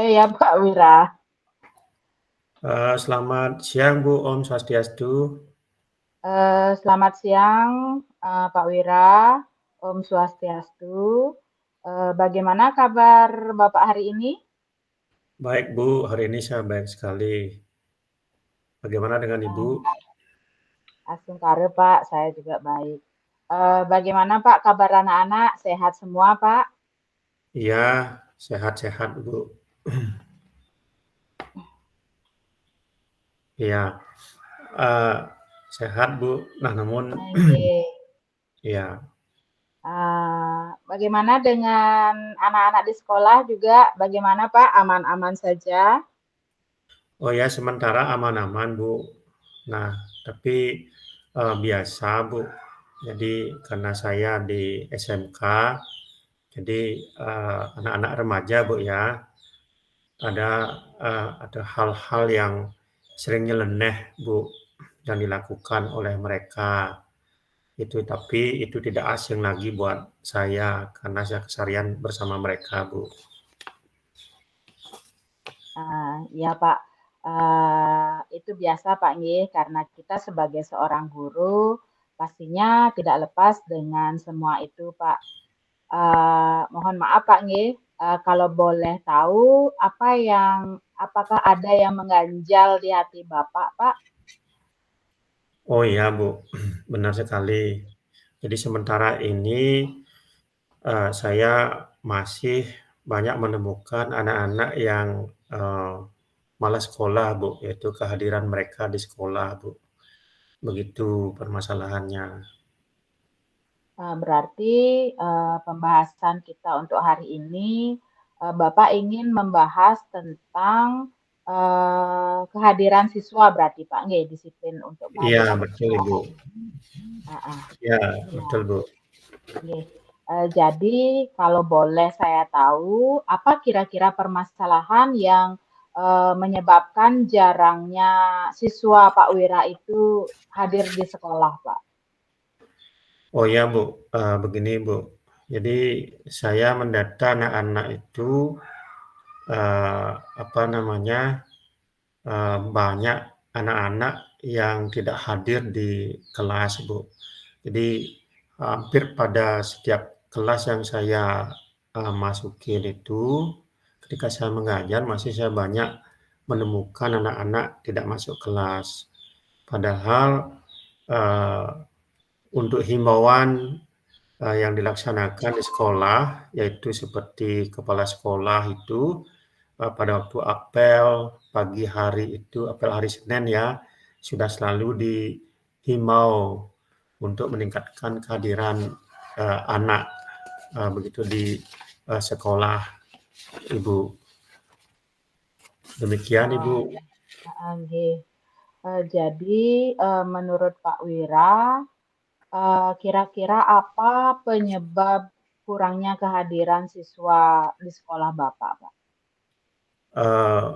ya Pak Wira. Selamat siang Bu, Om Swastiastu. Selamat siang Pak Wira, Om Swastiastu. Bagaimana kabar Bapak hari ini? Baik Bu, hari ini saya baik sekali. Bagaimana dengan Ibu? Asungkare Pak, saya juga baik. Bagaimana Pak kabar anak-anak? Sehat semua Pak? Iya, sehat-sehat Bu. Iya, eh, sehat Bu. Nah, namun Oke. ya, Bagaimana dengan anak-anak di sekolah juga? Bagaimana Pak? Aman-aman saja? oh ya sementara aman-aman Bu. Nah, tapi biasa Bu. Jadi karena saya di SMK, jadi anak-anak remaja Bu ya, ada hal-hal yang sering nyeleneh Bu yang dilakukan oleh mereka tapi itu tidak asing lagi buat saya karena saya keseharian bersama mereka Bu. Ya Pak, itu biasa Pak nggih, karena kita sebagai seorang guru pastinya tidak lepas dengan semua itu Pak. Mohon maaf Pak nggih, kalau boleh tahu apakah ada yang mengganjal di hati Bapak Pak? Oh iya Bu, benar sekali. Jadi sementara ini saya masih banyak menemukan anak-anak yang malas sekolah Bu, yaitu kehadiran mereka di sekolah Bu. Begitu permasalahannya. Berarti, pembahasan kita untuk hari ini, Bapak ingin membahas tentang, kehadiran siswa berarti Pak nggih, disiplin untuk Iya kehadiran betul siswa. Ibu. Heeh, Iya iya, betul Bu. nggih. Jadi kalau boleh saya tahu, apa kira-kira permasalahan yang, menyebabkan jarangnya siswa Pak Wira itu hadir di sekolah, Pak? Oh ya Bu, begini Bu, jadi saya mendata anak-anak itu, apa namanya, banyak anak-anak yang tidak hadir di kelas Bu. Jadi hampir pada setiap kelas yang saya, masukin itu, ketika saya mengajar masih saya banyak menemukan anak-anak tidak masuk kelas. Padahal, eee, untuk himbauan yang dilaksanakan di sekolah, yaitu seperti kepala sekolah itu pada waktu apel pagi hari itu, apel hari Senin ya, sudah selalu dihimbau untuk meningkatkan kehadiran anak begitu di sekolah, Ibu. Demikian, Ibu. Oh, nggih. Jadi, menurut Pak Wira, kira-kira apa penyebab kurangnya kehadiran siswa di sekolah Bapak, Pak? Eh,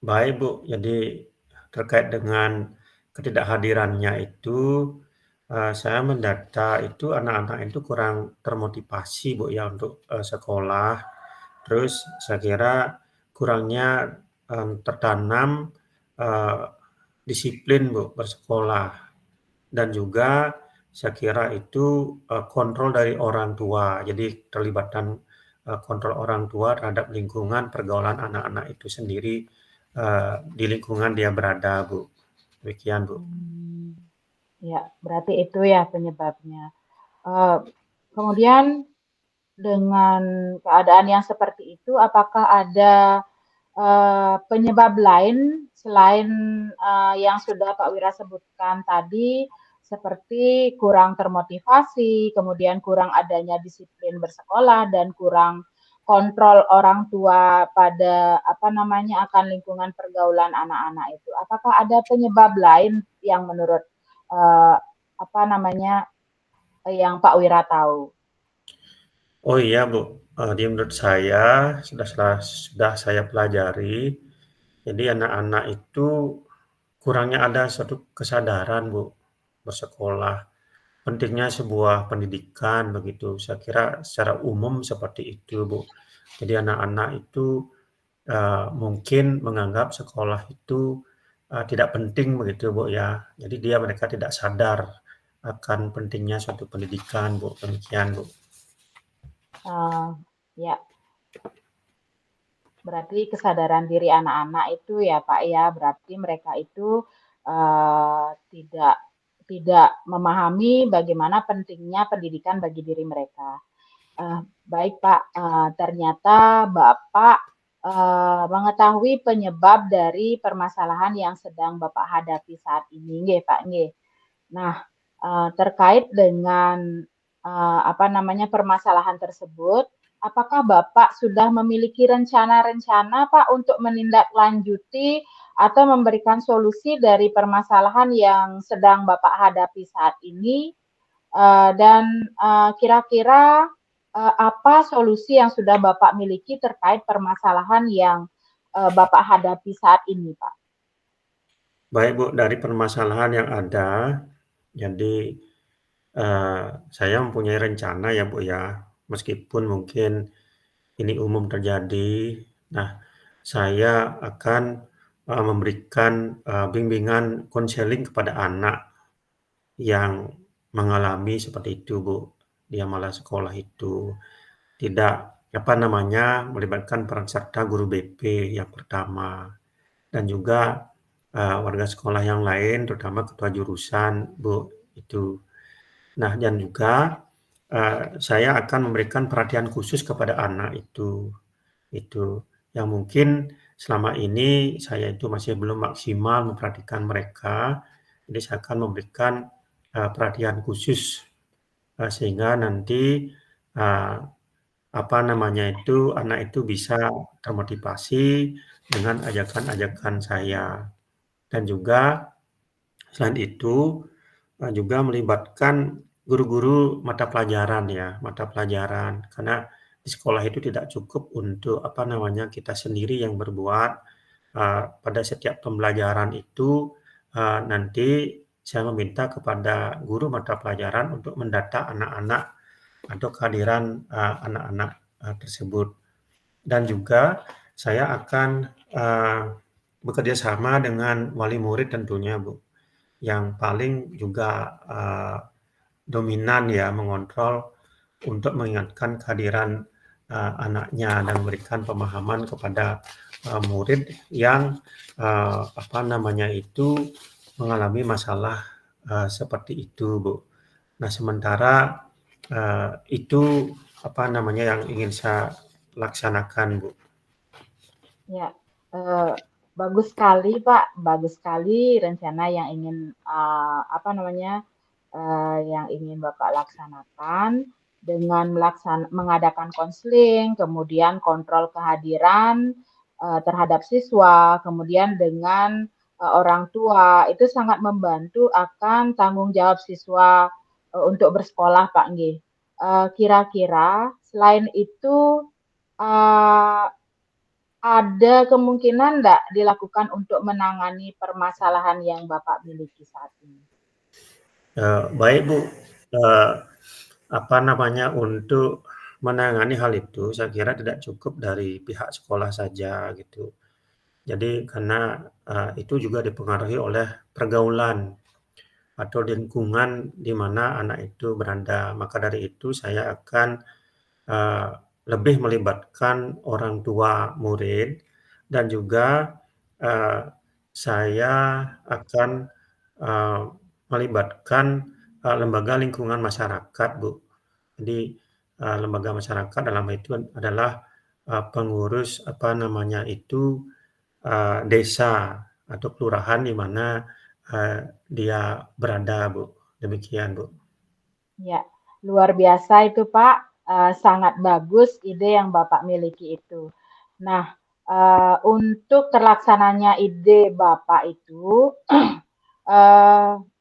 Baik, Bu. Jadi terkait dengan ketidakhadirannya itu, saya mendata itu anak-anak itu kurang termotivasi, Bu, ya untuk sekolah. Terus saya kira kurangnya tertanam eh, disiplin, Bu, bersekolah. Dan juga saya kira itu kontrol dari orang tua. Jadi terlibatan kontrol orang tua terhadap lingkungan pergaulan anak-anak itu sendiri di lingkungan dia berada, Bu. Demikian, Bu. Ya, berarti itu ya penyebabnya. Eee, Kemudian dengan keadaan yang seperti itu, apakah ada, penyebab lain selain, yang sudah Pak Wira sebutkan tadi, seperti kurang termotivasi, kemudian kurang adanya disiplin bersekolah, dan kurang kontrol orang tua pada, apa namanya, akan lingkungan pergaulan anak-anak itu. Apakah ada penyebab lain yang menurut, eee, apa namanya, yang Pak Wira tahu? Oh iya, Bu. Jadi menurut saya sudah saya pelajari. Jadi anak-anak itu kurangnya ada suatu kesadaran, Bu, bersekolah. Pentingnya sebuah pendidikan begitu. Saya kira secara umum seperti itu, Bu. Jadi anak-anak itu mungkin menganggap sekolah itu, tidak penting begitu, Bu, ya. Jadi mereka tidak sadar akan pentingnya suatu pendidikan, Bu, demikian, Bu. Ya, berarti kesadaran diri anak-anak itu ya Pak ya, berarti mereka itu tidak tidak memahami bagaimana pentingnya pendidikan bagi diri mereka. Baik Pak, ternyata Bapak mengetahui penyebab dari permasalahan yang sedang Bapak hadapi saat ini, nggih Pak, nggih. Nah, terkait dengan permasalahan tersebut, apakah Bapak sudah memiliki rencana-rencana Pak untuk menindaklanjuti atau memberikan solusi dari permasalahan yang sedang Bapak hadapi saat ini? Dan kira-kira apa solusi yang sudah Bapak miliki terkait permasalahan yang Bapak hadapi saat ini, Pak? Baik, Bu, dari permasalahan yang ada, jadi saya mempunyai rencana ya, Bu, ya, meskipun mungkin ini umum terjadi. Nah, saya akan memberikan bimbingan konseling kepada anak yang mengalami seperti itu, Bu. Dia malas sekolah itu tidak melibatkan peran serta guru BP yang pertama, dan juga warga sekolah yang lain, terutama ketua jurusan, Bu, itu. Nah, dan juga saya akan memberikan perhatian khusus kepada anak itu. Yang mungkin selama ini saya itu masih belum maksimal memperhatikan mereka, jadi saya akan memberikan perhatian khusus, sehingga nanti uh, anak itu bisa termotivasi dengan ajakan-ajakan saya. Dan juga selain itu juga melibatkan guru-guru mata pelajaran ya, mata pelajaran. Karena di sekolah itu tidak cukup untuk kita sendiri yang berbuat. Pada setiap pembelajaran itu nanti saya meminta kepada guru mata pelajaran untuk mendata anak-anak atau kehadiran anak-anak tersebut. Dan juga saya akan bekerja sama dengan wali murid tentunya, Bu, yang paling juga dominan ya mengontrol untuk mengingatkan kehadiran anaknya dan memberikan pemahaman kepada murid yang mengalami masalah seperti itu, Bu. Nah, sementara itu yang ingin saya laksanakan, Bu. Ya, bagus sekali Pak, bagus sekali rencana yang ingin yang ingin Bapak laksanakan dengan mengadakan konseling, kemudian kontrol kehadiran terhadap siswa, kemudian dengan orang tua, itu sangat membantu akan tanggung jawab siswa untuk bersekolah, Pak Nggih. Kira-kira selain itu ada kemungkinan enggak dilakukan untuk menangani permasalahan yang Bapak miliki saat ini? Baik, Bu. Untuk menangani hal itu saya kira tidak cukup dari pihak sekolah saja gitu. Jadi karena itu juga dipengaruhi oleh pergaulan atau lingkungan di mana anak itu berada. Maka dari itu saya akan lebih melibatkan orang tua murid, dan juga saya akan melibatkan lembaga lingkungan masyarakat, Bu. Jadi lembaga masyarakat dalam itu adalah pengurus desa atau kelurahan di mana dia berada, Bu. Demikian, Bu. Ya, luar biasa itu Pak, sangat bagus ide yang Bapak miliki itu. Nah, untuk terlaksananya ide Bapak itu,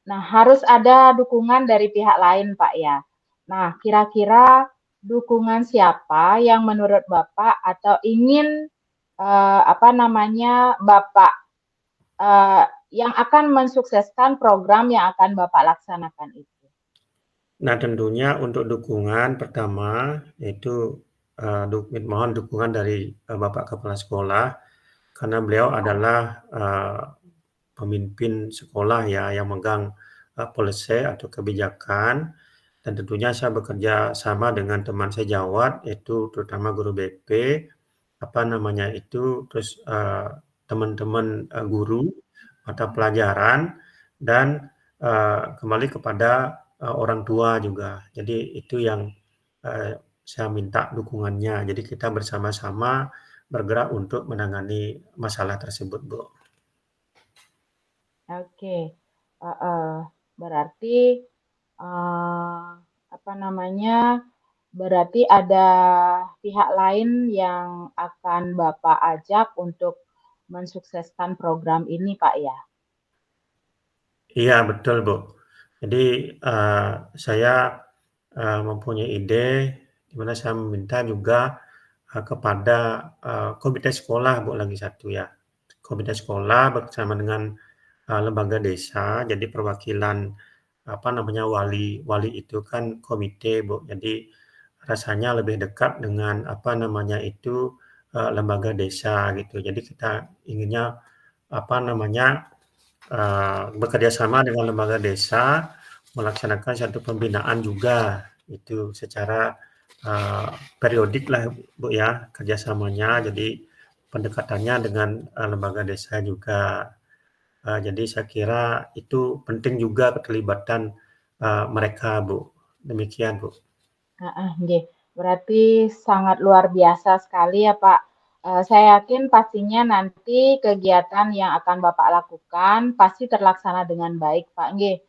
nah harus ada dukungan dari pihak lain Pak ya. Nah, kira-kira dukungan siapa yang menurut Bapak atau ingin Bapak yang akan mensukseskan program yang akan Bapak laksanakan itu? Nah, tentunya untuk dukungan pertama yaitu mohon dukungan dari, Bapak Kepala Sekolah, karena beliau adalah, pemimpin sekolah ya yang megang, policy atau kebijakan, dan tentunya saya bekerja sama dengan teman sejawat, yaitu terutama guru BP, terus, teman-teman, guru, mata pelajaran, dan, kembali kepada, orang tua juga. Jadi itu yang, saya minta dukungannya. Jadi kita bersama-sama bergerak untuk menangani masalah tersebut, Bu. Oke, heeh. Berarti, apa namanya, berarti ada pihak lain yang akan Bapak ajak untuk mensukseskan program ini, Pak, ya? Iya, betul, Bu. Jadi, saya, mempunyai ide di mana saya meminta juga, kepada, komite sekolah, Bu, lagi satu ya. Komite sekolah bersama dengan, lembaga desa, jadi perwakilan, wali wali itu kan komite, Bu. Jadi rasanya lebih dekat dengan, lembaga desa gitu. Jadi kita inginnya, apa namanya bekerja sama dengan lembaga desa, melaksanakan satu pembinaan juga, itu secara, periodik lah, Bu, ya, kerjasamanya. Jadi pendekatannya dengan, lembaga desa juga. Jadi saya kira itu penting juga keterlibatan, mereka, Bu. Demikian, Bu. Heeh, nggih. Berarti sangat luar biasa sekali ya, Pak. Saya yakin pastinya nanti kegiatan yang akan Bapak lakukan pasti terlaksana dengan baik, Pak, nggih.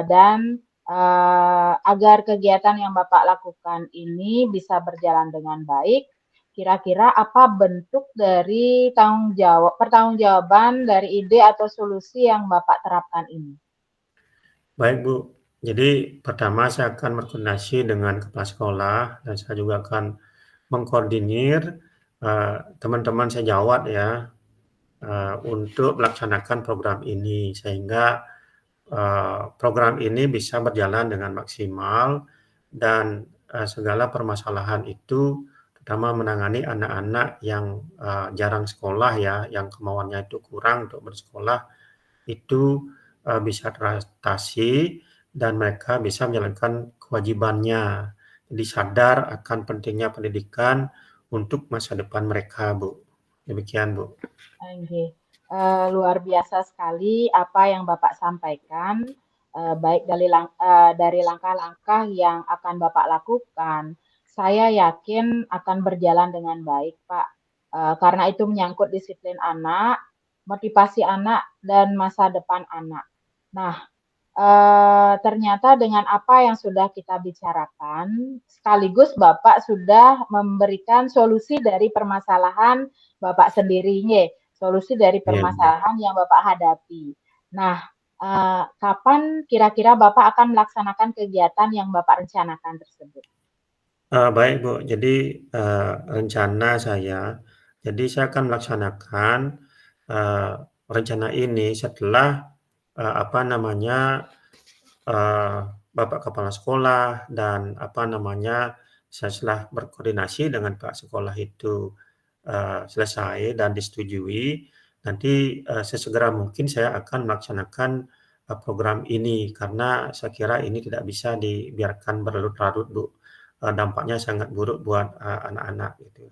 Dan, agar kegiatan yang Bapak lakukan ini bisa berjalan dengan baik, kira-kira apa bentuk dari pertanggungjawaban dari ide atau solusi yang Bapak terapkan ini? Baik, Bu. Jadi pertama saya akan berkoordinasi dengan kepala sekolah dan saya juga akan mengkoordinir, teman-teman sejawat ya, untuk melaksanakan program ini sehingga, program ini bisa berjalan dengan maksimal dan, segala permasalahan itu terutama menangani anak-anak yang, jarang sekolah ya, yang kemauannya itu kurang untuk bersekolah, itu, bisa teratasi dan mereka bisa menjalankan kewajibannya. Jadi sadar akan pentingnya pendidikan untuk masa depan mereka, Bu. Demikian, Bu. Nggih, luar biasa sekali apa yang Bapak sampaikan, baik dari langkah-langkah yang akan Bapak lakukan. Saya yakin akan berjalan dengan baik, Pak, karena itu menyangkut disiplin anak, motivasi anak, dan masa depan anak. Nah, ternyata dengan apa yang sudah kita bicarakan, sekaligus Bapak sudah memberikan solusi dari permasalahan Bapak sendiri, nggih, solusi dari Iya, iya. permasalahan yang Bapak hadapi. Nah, kapan kira-kira Bapak akan melaksanakan kegiatan yang Bapak rencanakan tersebut? Baik, Bu. Jadi, rencana saya akan melaksanakan, eee, rencana ini setelah, eee, apa namanya, eee, Bapak kepala sekolah dan, setelah berkoordinasi dengan Pak sekolah itu, selesai dan disetujui, nanti, sesegera mungkin saya akan melaksanakan, program ini karena saya kira ini tidak bisa dibiarkan berlarut-larut, Bu. Dampaknya sangat buruk buat, anak-anak gitu.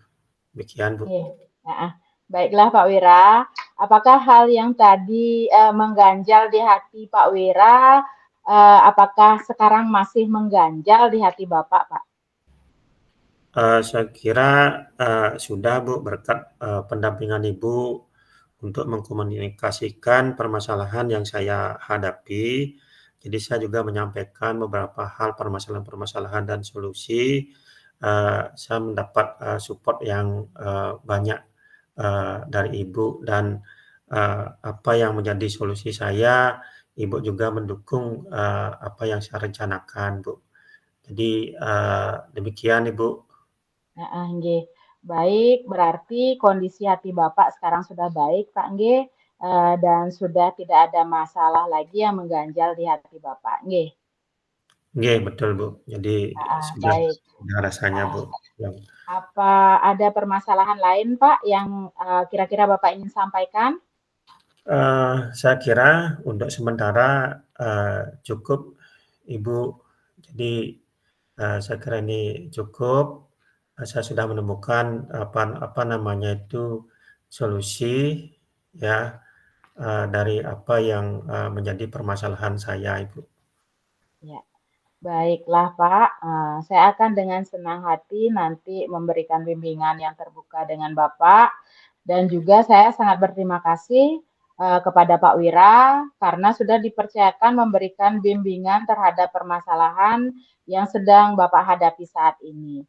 Demikian, Bu. Nggih, heeh. Baiklah Pak Wira, apakah hal yang tadi, mengganjal di hati Pak Wira, apakah sekarang masih mengganjal di hati Bapak, Pak? Saya kira, sudah, Bu, berkat, pendampingan Ibu untuk mengkomunikasikan permasalahan yang saya hadapi. Jadi saya juga menyampaikan beberapa hal permasalahan-permasalahan dan solusi. Saya mendapat, support yang, banyak, dari Ibu dan, apa yang menjadi solusi saya, Ibu juga mendukung, apa yang saya rencanakan, Bu. Jadi, demikian, Ibu. Heeh, nggih. Baik, berarti kondisi hati Bapak sekarang sudah baik, Pak, nggih, dan sudah tidak ada masalah lagi yang mengganjal di hati Bapak, nggih? Nggih, betul, Bu. Jadi sudah Baik. sudah rasanya, Bu, yang Apa ada permasalahan lain, Pak, yang, kira-kira Bapak ingin sampaikan? Saya kira untuk sementara, cukup, Ibu. Jadi, saya kira ini cukup, saya sudah menemukan apa apa namanya itu, solusi ya, dari apa yang, menjadi permasalahan saya, Ibu. Ya. Baiklah Pak, saya akan dengan senang hati nanti memberikan bimbingan yang terbuka dengan Bapak, dan juga saya sangat berterima kasih, kepada Pak Wira karena sudah dipercayakan memberikan bimbingan terhadap permasalahan yang sedang Bapak hadapi saat ini.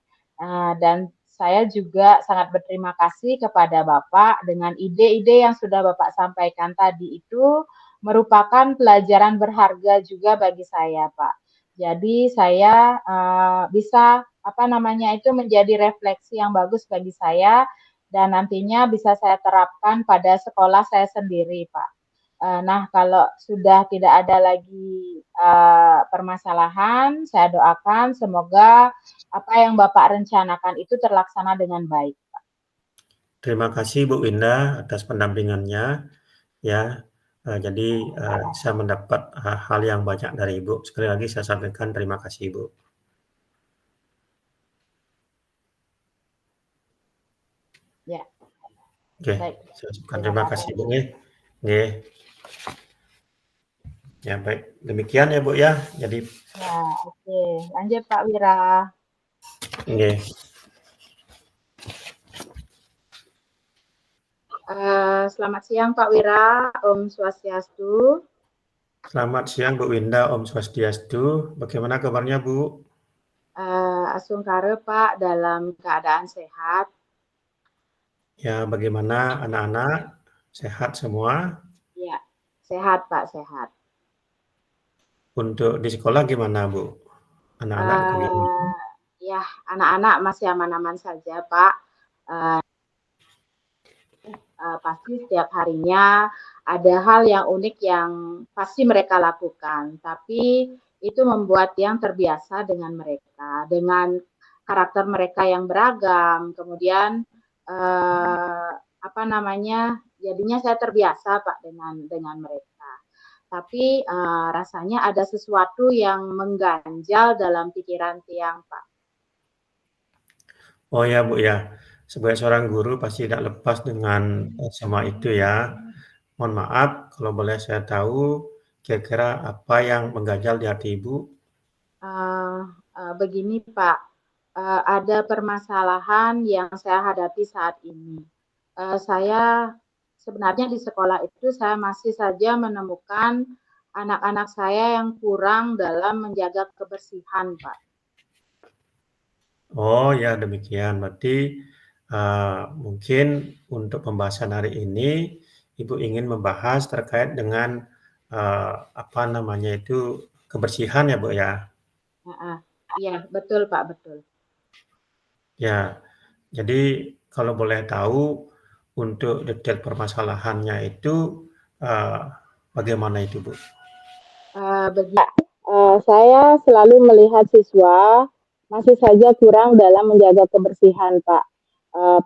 Dan saya juga sangat berterima kasih kepada Bapak dengan ide-ide yang sudah Bapak sampaikan tadi itu merupakan pelajaran berharga juga bagi saya, Pak. Jadi saya, bisa, apa namanya itu, menjadi refleksi yang bagus bagi saya dan nantinya bisa saya terapkan pada sekolah saya sendiri, Pak. Nah, kalau sudah tidak ada lagi, permasalahan, saya doakan semoga apa yang Bapak rencanakan itu terlaksana dengan baik. Terima kasih Bu Winda atas pendampingannya ya, jadi, saya mendapat hal yang banyak dari Ibu. Sekali lagi saya sampaikan terima kasih, Bu. Ya, Oke, baik. saya ucapkan Terima terima kasih, Bu, kasih. nggih. Nggih. Ya baik, demikian ya, Bu, ya. Jadi Ya, oke. Lanjut Pak Wira. nggih, Selamat siang Pak Wira, Om Swastiastu. selamat siang Bu Winda, Om Swastiastu. Bagaimana kabarnya, Bu? Asungkare Pak, dalam keadaan sehat. Ya, bagaimana anak-anak? Sehat semua? Ya, sehat Pak, sehat. Untuk di sekolah gimana, Bu? Anak-anak bagaimana? Eee, ya, anak-anak masih aman-aman saja Pak. Pasti setiap harinya ada hal yang unik yang pasti mereka lakukan, tapi itu membuat yang terbiasa dengan mereka, dengan karakter mereka yang beragam, kemudian, apa namanya, jadinya saya terbiasa Pak dengan mereka. Tapi, rasanya ada sesuatu yang mengganjal dalam pikiran Tiang Pak. Oh ya, Bu, ya. Sebagai seorang guru pasti tidak lepas dengan, semua itu ya. Mohon maaf kalau boleh saya tahu kira-kira apa yang mengganjal di hati Ibu? Eee Begini Pak, ada permasalahan yang saya hadapi saat ini. Saya sebenarnya di sekolah itu saya masih saja menemukan anak-anak saya yang kurang dalam menjaga kebersihan, Pak. Oh ya demikian. Berarti, mungkin untuk pembahasan hari ini Ibu ingin membahas terkait dengan, apa namanya itu, kebersihan ya, Bu, ya? Heeh. Iya, betul Pak, betul. Ya, jadi kalau boleh tahu untuk detail permasalahannya itu, eee, bagaimana itu, Bu? Saya selalu melihat siswa masih saja kurang dalam menjaga kebersihan, Pak.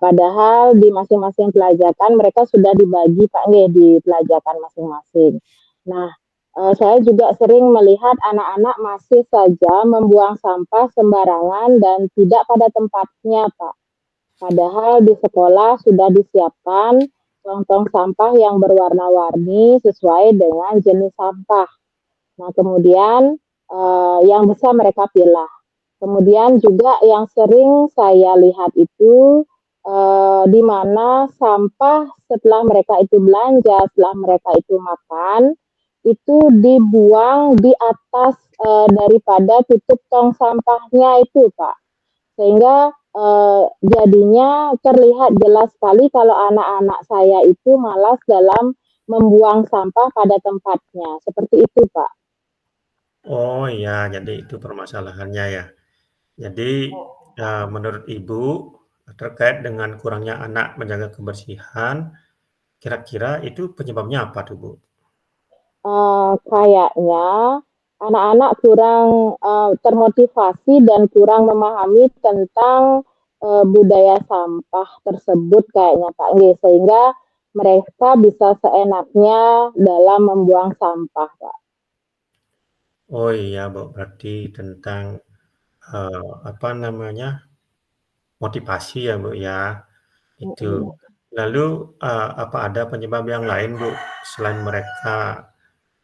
Padahal di masing-masing pelajaran mereka sudah dibagi, Pak, nggih, di pelajaran masing-masing. Nah, saya juga sering melihat anak-anak masih saja membuang sampah sembarangan dan tidak pada tempatnya, Pak. Padahal di sekolah sudah disiapkan tong-tong sampah yang berwarna-warni sesuai dengan jenis sampah. Nah, kemudian yang bisa mereka pilih. Kemudian juga yang sering saya lihat itu di mana sampah setelah mereka itu belanja, setelah mereka itu makan, itu dibuang di atas daripada tutup tong sampahnya itu, Pak. Sehingga jadinya terlihat jelas sekali kalau anak-anak saya itu malas dalam membuang sampah pada tempatnya. Seperti itu, Pak. Oh ya, jadi itu permasalahannya ya. Jadi, menurut Ibu, terkait dengan kurangnya anak menjaga kebersihan, kira-kira itu penyebabnya apa tuh, Bu? Kayaknya anak-anak kurang termotivasi dan kurang memahami tentang budaya sampah tersebut kayaknya Pak Nggih, sehingga mereka bisa seenaknya dalam membuang sampah Pak. Oh iya, Bu, berarti tentang, apa namanya, motivasi ya, Bu, ya, itu. Mm-mm. Lalu, apa ada penyebab yang lain, Bu, selain mereka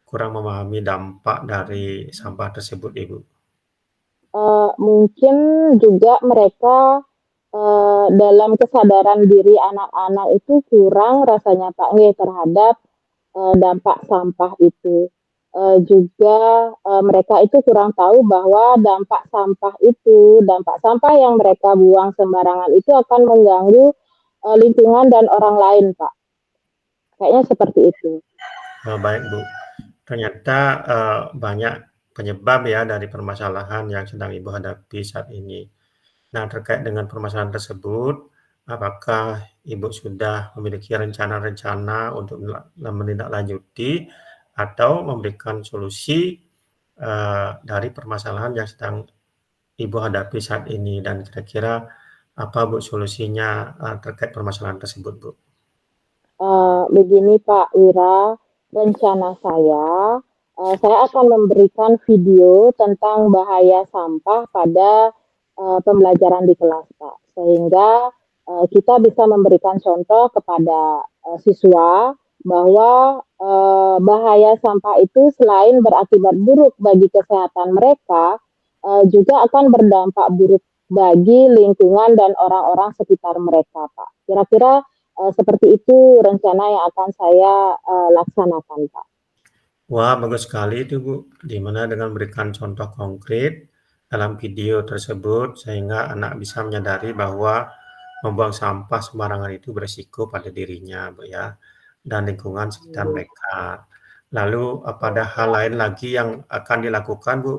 kurang memahami dampak dari sampah tersebut, Ibu? Mungkin juga mereka dalam kesadaran diri anak-anak itu kurang rasanya Pak Nggih terhadap dampak sampah itu. Juga mereka itu kurang tahu bahwa dampak sampah yang mereka buang sembarangan itu akan mengganggu lingkungan dan orang lain, Pak. Kayaknya seperti itu. Baik, Bu. Ternyata, banyak penyebab ya dari permasalahan yang sedang Ibu hadapi saat ini. Nah, terkait dengan permasalahan tersebut, apakah Ibu sudah memiliki rencana-rencana untuk menindaklanjuti atau memberikan solusi, dari permasalahan yang sedang Ibu hadapi saat ini? Dan kira-kira apa, Bu, solusinya, terkait permasalahan tersebut, Bu? Begini Pak Wira, rencana saya akan memberikan video tentang bahaya sampah pada pembelajaran di kelas Pak, sehingga kita bisa memberikan contoh kepada siswa bahwa bahaya sampah itu selain berakibat buruk bagi kesehatan mereka, juga akan berdampak buruk bagi lingkungan dan orang-orang sekitar mereka Pak. Kira-kira seperti itu rencana yang akan saya laksanakan, Pak. Wah, bagus sekali itu, Bu, di mana dengan memberikan contoh konkret dalam video tersebut sehingga anak bisa menyadari bahwa membuang sampah sembarangan itu beresiko pada dirinya, Bu, ya, dan lingkungan sekitar mereka. Lalu, apa ada hal lain lagi yang akan dilakukan, Bu?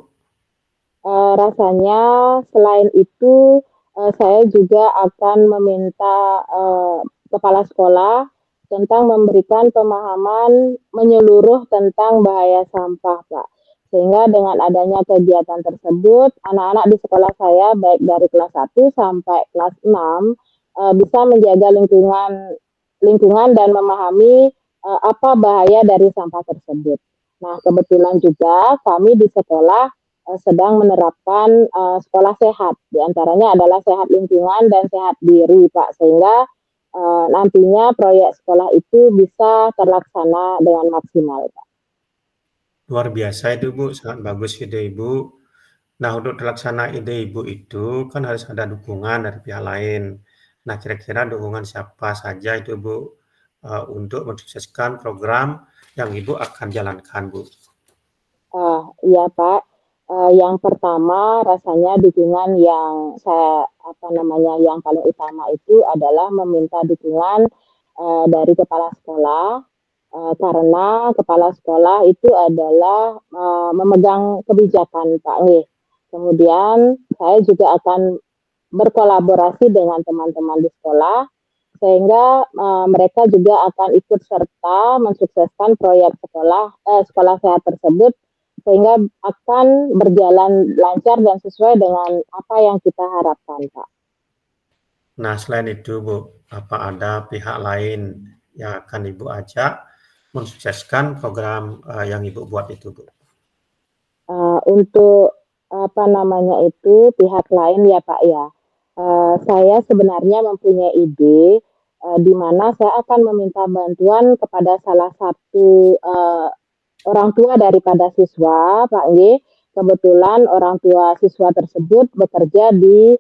Rasanya selain itu saya juga akan meminta kepala sekolah tentang memberikan pemahaman menyeluruh tentang bahaya sampah, Pak. Sehingga dengan adanya kegiatan tersebut, anak-anak di sekolah saya baik dari kelas 1 sampai kelas 6 bisa menjaga lingkungan dan memahami apa bahaya dari sampah tersebut. Nah, kebetulan juga kami di sekolah sedang menerapkan sekolah sehat. Di antaranya adalah sehat lingkungan dan sehat diri, Pak. Sehingga nantinya proyek sekolah itu bisa terlaksana dengan maksimal, Pak. Luar biasa itu, Bu, sangat bagus ide Ibu. Nah, untuk terlaksana ide Ibu itu kan harus ada dukungan dari pihak lain. Nah, kira-kira dukungan siapa saja itu, Bu, untuk mensukseskan program yang Ibu akan jalankan, Bu? Iya Pak. Yang pertama rasanya dukungan yang saya apa namanya yang paling utama itu adalah meminta dukungan dari kepala sekolah karena kepala sekolah itu adalah memegang kebijakan Pak Nggih. Kemudian saya juga akan berkolaborasi dengan teman-teman di sekolah sehingga mereka juga akan ikut serta mensukseskan proyek sekolah sehat tersebut sehingga akan berjalan lancar dan sesuai dengan apa yang kita harapkan, Pak. Nah, selain itu, Bu, apa ada pihak lain yang akan Ibu ajak mensukseskan program yang Ibu buat itu, Bu? Untuk apa namanya itu pihak lain ya Pak ya. Saya sebenarnya mempunyai ide di mana saya akan meminta bantuan kepada salah satu orang tua daripada siswa, Pak Nggih. Kebetulan orang tua siswa tersebut bekerja di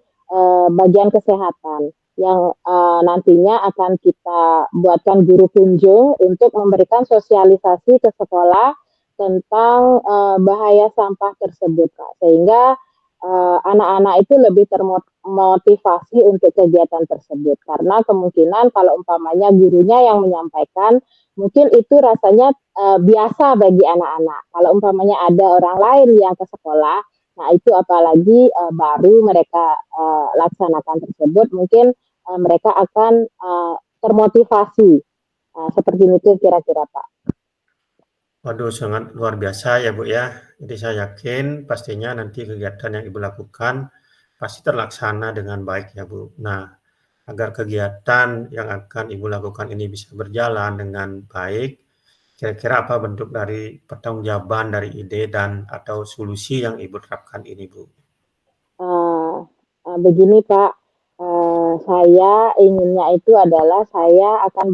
bagian kesehatan yang nantinya akan kita buatkan guru kunjung untuk memberikan sosialisasi ke sekolah tentang bahaya sampah tersebut, Kak. Sehingga anak-anak itu lebih termotivasi untuk kegiatan tersebut karena kemungkinan kalau umpamanya gurunya yang menyampaikan mungkin itu rasanya biasa bagi anak-anak. Kalau umpamanya ada orang lain yang ke sekolah, nah itu apalagi baru mereka laksanakan tersebut, mungkin mereka akan termotivasi. Seperti itu kira-kira Pak. Waduh, sangat luar biasa ya, Bu, ya. Jadi saya yakin pastinya nanti kegiatan yang Ibu lakukan pasti terlaksana dengan baik ya, Bu. Nah, agar kegiatan yang akan Ibu lakukan ini bisa berjalan dengan baik, kira-kira apa bentuk dari pertanggungjawaban dari ide dan atau solusi yang Ibu terapkan ini, Bu? Begini Pak, saya inginnya itu adalah saya akan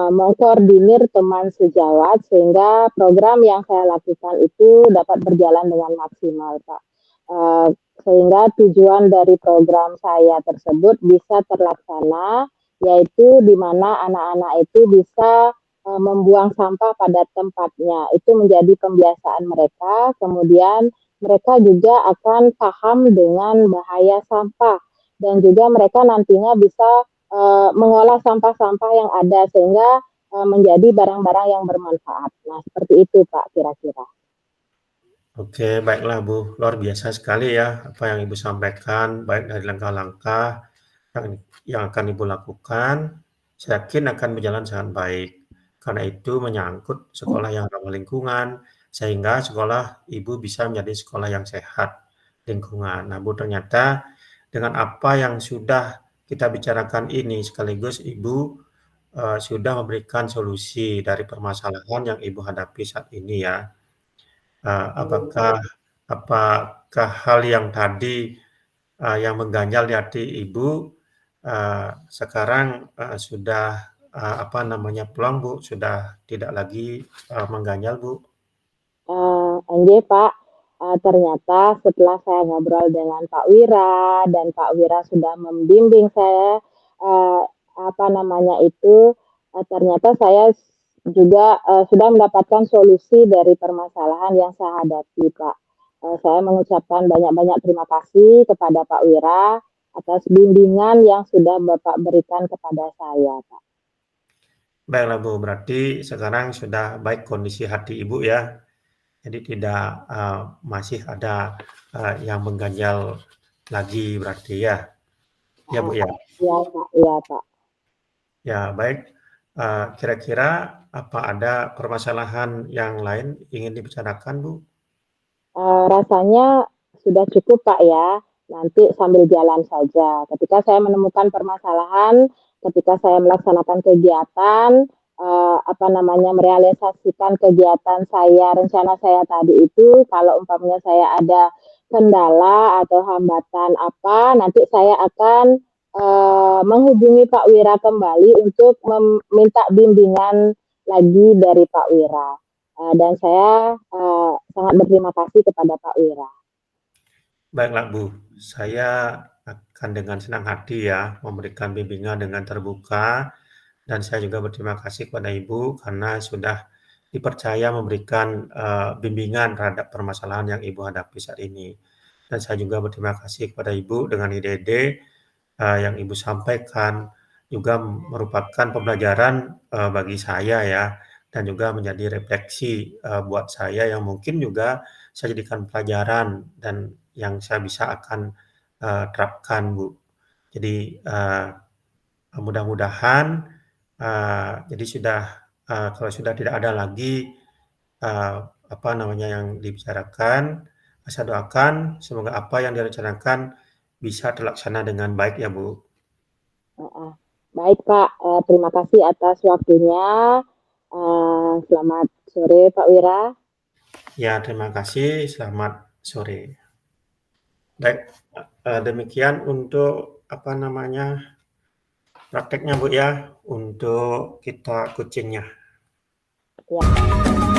mengkoordinir teman sejawat sehingga program yang saya lakukan itu dapat berjalan dengan maksimal, Pak. Sehingga tujuan dari program saya tersebut bisa terlaksana, yaitu di mana anak-anak itu bisa membuang sampah pada tempatnya. Itu menjadi pembiasaan mereka, kemudian mereka juga akan paham dengan bahaya sampah dan juga mereka nantinya bisa mengolah sampah-sampah yang ada sehingga menjadi barang-barang yang bermanfaat. Nah, seperti itu Pak kira-kira. Oke, baiklah Bu, luar biasa sekali ya apa yang Ibu sampaikan, baik dari langkah-langkah yang akan Ibu lakukan, saya yakin akan berjalan sangat baik. Karena itu menyangkut sekolah yang ramah lingkungan, sehingga sekolah Ibu bisa menjadi sekolah yang sehat lingkungan. Nah Bu, ternyata dengan apa yang sudah kita bicarakan ini, sekaligus Ibu sudah memberikan solusi dari permasalahan yang Ibu hadapi saat ini ya. Apakah hal yang tadi yang mengganjal di hati Ibu sekarang sudah plong Bu, sudah tidak lagi mengganjal Bu? Enggak Pak, ternyata setelah saya ngobrol dengan Pak Wira dan Pak Wira sudah membimbing saya, uh, ternyata saya juga sudah mendapatkan solusi dari permasalahan yang saya hadapi Pak. Saya mengucapkan banyak-banyak terima kasih kepada Pak Wira atas bimbingan yang sudah Bapak berikan kepada saya Pak. Baiklah Bu, berarti sekarang sudah baik kondisi hati Ibu ya. Jadi tidak masih ada yang mengganjal lagi berarti ya. Ya Bu ya. Iya Pak, iya Pak. Ya baik. Kira-kira apa ada permasalahan yang lain ingin dibicarakan Bu? Rasanya sudah cukup Pak ya, nanti sambil jalan saja. Ketika saya menemukan permasalahan, ketika saya melaksanakan kegiatan, merealisasikan kegiatan saya, rencana saya tadi itu, kalau umpamanya saya ada kendala atau hambatan apa, nanti saya akan menghubungi Pak Wira kembali untuk meminta bimbingan lagi dari Pak Wira. Dan saya sangat berterima kasih kepada Pak Wira. Baiklah Bu, saya akan dengan senang hati ya memberikan bimbingan dengan terbuka dan saya juga berterima kasih kepada Ibu karena sudah dipercaya memberikan bimbingan terhadap permasalahan yang Ibu hadapi saat ini. Dan saya juga berterima kasih kepada Ibu dengan ide-ide yang Ibu sampaikan juga merupakan pembelajaran bagi saya ya dan juga menjadi refleksi buat saya yang mungkin juga saya jadikan pelajaran dan yang saya bisa akan terapkan Bu. Jadi mudah-mudahan jadi kalau sudah tidak ada lagi yang dibicarakan, saya doakan semoga apa yang direncanakan bisa terlaksana dengan baik ya Bu. Baik Pak, terima kasih atas waktunya. Selamat sore Pak Wira. Ya, terima kasih. Selamat sore. Baik, demikian untuk prakteknya Bu ya, untuk kita coachingnya. Ya.